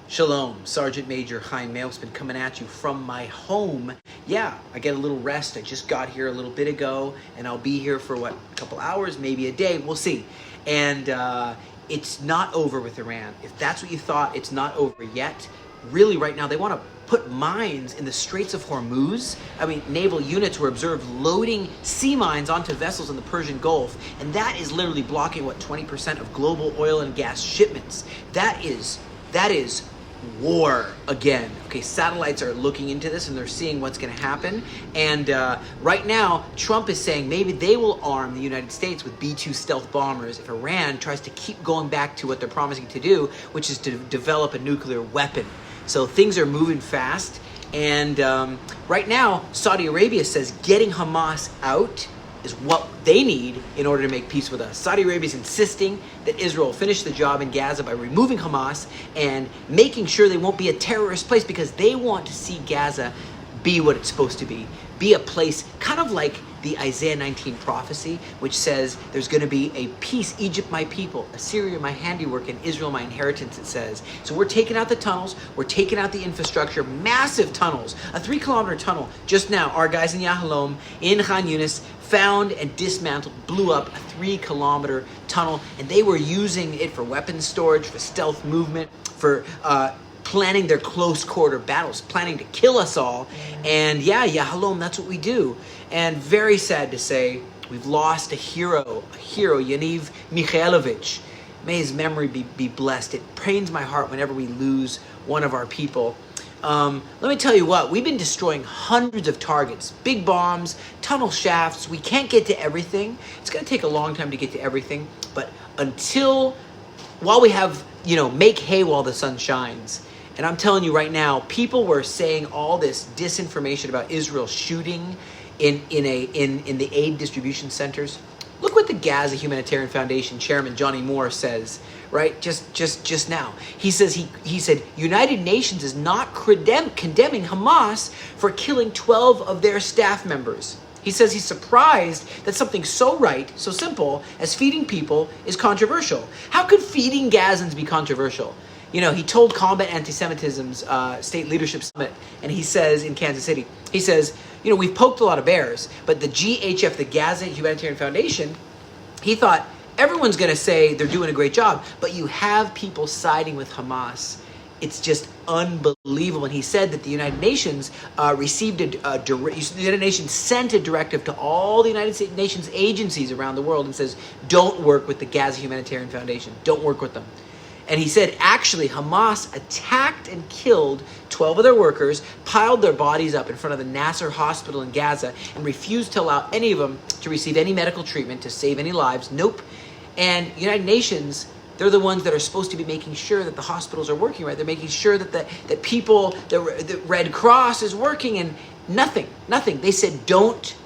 Shalom, Sergeant Major Chaim Mailspin coming at you from my home. Yeah, I get a little rest. I just got here a little bit ago, and I'll be here for, a couple hours, maybe a day. We'll see. And it's not over with Iran. If that's what you thought, it's not over yet. Really, right now, they want to put mines in the Straits of Hormuz. I mean, naval units were observed loading sea mines onto vessels in the Persian Gulf, and that is literally blocking, 20% of global oil and gas shipments. That is war again. Okay, satellites are looking into this and they're seeing what's going to happen. And right now, Trump is saying maybe they will arm the United States with B-2 stealth bombers if Iran tries to keep going back to what they're promising to do, which is to develop a nuclear weapon. So things are moving fast. And right now, Saudi Arabia says getting Hamas out is what they need in order to make peace with us. Saudi Arabia is insisting that Israel finish the job in Gaza by removing Hamas and making sure they won't be a terrorist place, because they want to see Gaza be what it's supposed to be a place kind of like the Isaiah 19 prophecy, which says there's going to be a peace, Egypt my people, Assyria my handiwork, and Israel my inheritance, it says. So we're taking out the tunnels, we're taking out the infrastructure, massive tunnels, a 3-kilometer tunnel. Just now, our guys in Yahalom, in Khan Yunis, found and dismantled, blew up a 3-kilometer tunnel, and they were using it for weapons storage, for stealth movement, for planning their close quarter battles, planning to kill us all. And yeah, Yahalom, that's what we do. And very sad to say, we've lost a hero, Yaniv Mikhailovich. May his memory be blessed. It pains my heart whenever we lose one of our people. Let me tell you what, we've been destroying hundreds of targets, big bombs, tunnel shafts. We can't get to everything. It's going to take a long time to get to everything. But while we have, make hay while the sun shines. And I'm telling you right now, people were saying all this disinformation about Israel shooting in the aid distribution centers. Look what the Gaza Humanitarian Foundation chairman Johnny Moore says, right? Just now. He says he said United Nations is not condemning Hamas for killing 12 of their staff members. He says he's surprised that something so right, so simple as feeding people is controversial. How could feeding Gazans be controversial? He told Combat Anti-Semitism's State Leadership Summit, and he says in Kansas City, he says, we've poked a lot of bears, but the GHF, the Gaza Humanitarian Foundation, he thought everyone's going to say they're doing a great job, but you have people siding with Hamas. It's just unbelievable. And he said that the United Nations the United Nations sent a directive to all the United Nations agencies around the world and says, don't work with the Gaza Humanitarian Foundation. Don't work with them. And he said, actually, Hamas attacked and killed 12 of their workers, piled their bodies up in front of the Nasser hospital in Gaza, and refused to allow any of them to receive any medical treatment to save any lives. Nope. And United Nations, they're the ones that are supposed to be making sure that the hospitals are working right. They're making sure that the Red Cross is working, and nothing. They said, don't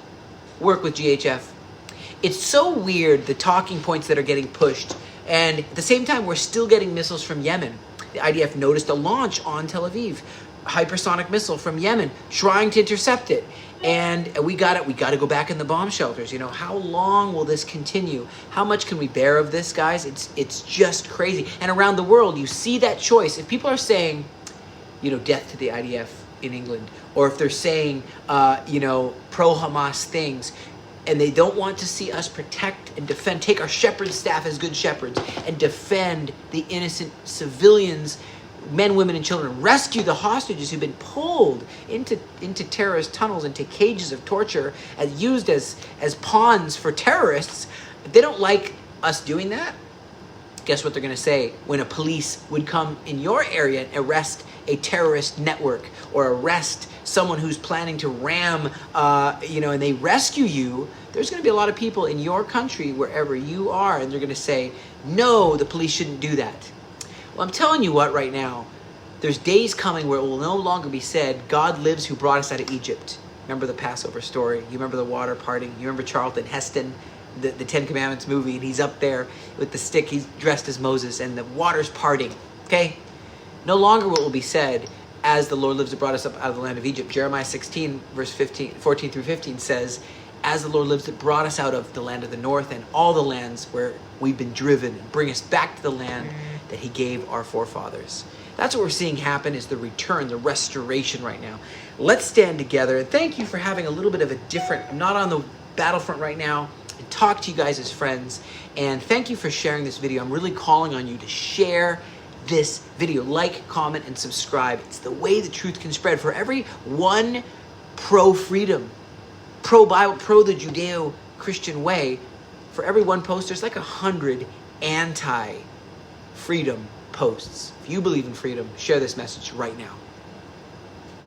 work with GHF. It's so weird, the talking points that are getting pushed. And at the same time, we're still getting missiles from Yemen. The IDF noticed a launch on Tel Aviv, a hypersonic missile from Yemen, trying to intercept it. And we got to go back in the bomb shelters. How long will this continue? How much can we bear of this, guys? It's just crazy. And around the world, you see that choice. If people are saying, death to the IDF in England, or if they're saying, pro-Hamas things, and they don't want to see us protect and defend, take our shepherd staff as good shepherds and defend the innocent civilians, men, women, and children, rescue the hostages who've been pulled into terrorist tunnels, into cages of torture, and used as pawns for terrorists. If they don't like us doing that, guess what they're going to say when a police would come in your area and arrest a terrorist network or arrest someone who's planning to ram, and they rescue you. There's going to be a lot of people in your country, wherever you are, and they're going to say, no, the police shouldn't do that. Well, I'm telling you what, right now, there's days coming where it will no longer be said, God lives who brought us out of Egypt. Remember the Passover story? You remember the water parting? You remember Charlton Heston, the Ten Commandments movie, and he's up there with the stick, he's dressed as Moses, and the water's parting, okay? No longer what will be said, as the Lord lives that brought us up out of the land of Egypt. Jeremiah 16, verse 14 through 15 says, as the Lord lives that brought us out of the land of the north and all the lands where we've been driven, and bring us back to the land that he gave our forefathers. That's what we're seeing happen, is the return, the restoration right now. Let's stand together. And thank you for having a little bit of a different, I'm not on the battlefront right now, and talk to you guys as friends. And thank you for sharing this video. I'm really calling on you to share this video. Like, comment, and subscribe. It's the way the truth can spread. For every one pro-freedom, pro-Bible, pro-the Judeo-Christian way, for every one post, there's like 100 anti-freedom posts. If you believe in freedom, share this message right now.